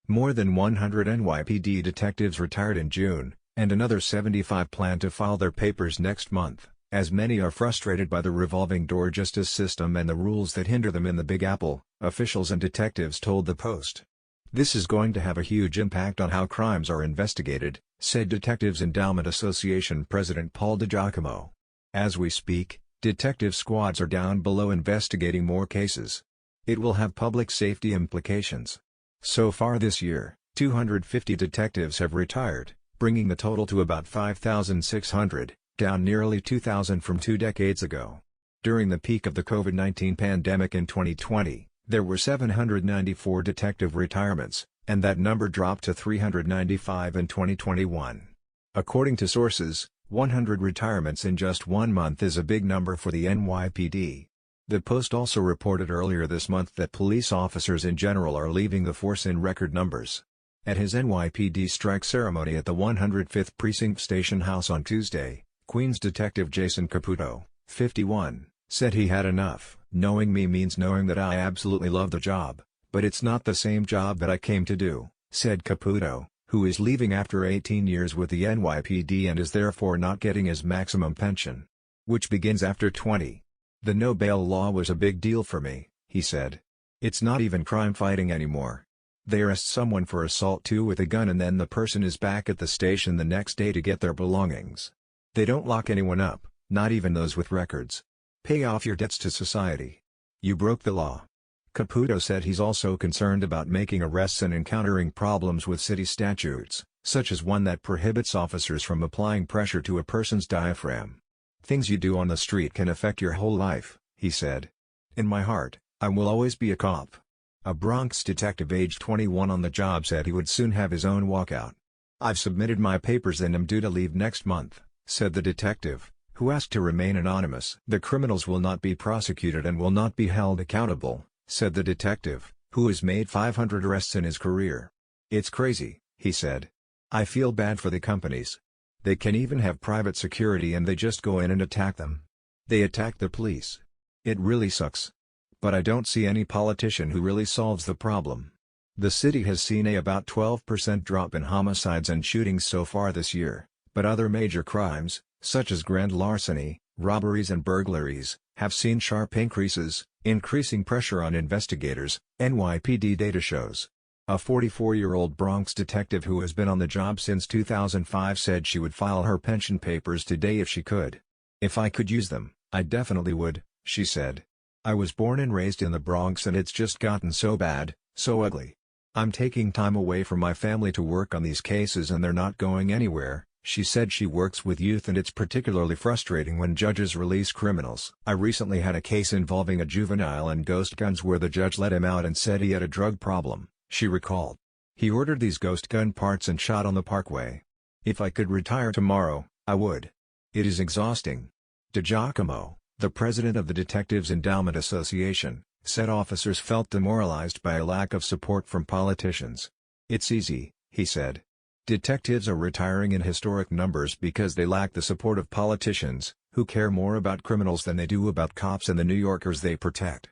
More than 100 NYPD detectives retired in June, and another 75 plan to file their papers next month, as many are frustrated by the revolving door justice system and the rules that hinder them in the Big Apple, officials and detectives told the Post. "This is going to have a huge impact on how crimes are investigated," said Detectives Endowment Association President Paul DiGiacomo. "As we speak, detective squads are down below investigating more cases. It will have public safety implications." So far this year, 250 detectives have retired, bringing the total to about 5,600, down nearly 2,000 from 2 decades ago. During the peak of the COVID-19 pandemic in 2020, there were 794 detective retirements, and that number dropped to 395 in 2021. According to sources, 100 retirements in just 1 month is a big number for the NYPD. The Post also reported earlier this month that police officers in general are leaving the force in record numbers. At his NYPD strike ceremony at the 105th Precinct Station House on Tuesday, Queens Detective Jason Caputo, 51, said he had enough. "Knowing me means knowing that I absolutely love the job, but it's not the same job that I came to do," said Caputo, who is leaving after 18 years with the NYPD and is therefore not getting his maximum pension, which begins after 20. "The no-bail law was a big deal for me," he said. "It's not even crime fighting anymore. They arrest someone for assault 2 with a gun and then the person is back at the station the next day to get their belongings. They don't lock anyone up, not even those with records. Pay off your debts to society. You broke the law." Caputo said he's also concerned about making arrests and encountering problems with city statutes, such as one that prohibits officers from applying pressure to a person's diaphragm. "Things you do on the street can affect your whole life," he said. "In my heart, I will always be a cop." A Bronx detective aged 21 on the job said he would soon have his own walkout. "I've submitted my papers and am due to leave next month," said the detective, who asked to remain anonymous. "The criminals will not be prosecuted and will not be held accountable," said the detective, who has made 500 arrests in his career. "It's crazy," he said. "I feel bad for the companies. They can even have private security and they just go in and attack them. They attack the police. It really sucks. But I don't see any politician who really solves the problem." The city has seen about 12% drop in homicides and shootings so far this year, but other major crimes, such as grand larceny, robberies and burglaries, have seen sharp increases, increasing pressure on investigators, NYPD data shows. A 44-year-old Bronx detective who has been on the job since 2005 said she would file her pension papers today if she could. "If I could use them, I definitely would," she said. "I was born and raised in the Bronx and it's just gotten so bad, so ugly. I'm taking time away from my family to work on these cases and they're not going anywhere." She said she works with youth and it's particularly frustrating when judges release criminals. "I recently had a case involving a juvenile and ghost guns where the judge let him out and said he had a drug problem," she recalled. "He ordered these ghost gun parts and shot on the parkway. If I could retire tomorrow, I would. It is exhausting." DiGiacomo, the president of the Detectives Endowment Association, said officers felt demoralized by a lack of support from politicians. "It's easy," he said. "Detectives are retiring in historic numbers because they lack the support of politicians, who care more about criminals than they do about cops and the New Yorkers they protect."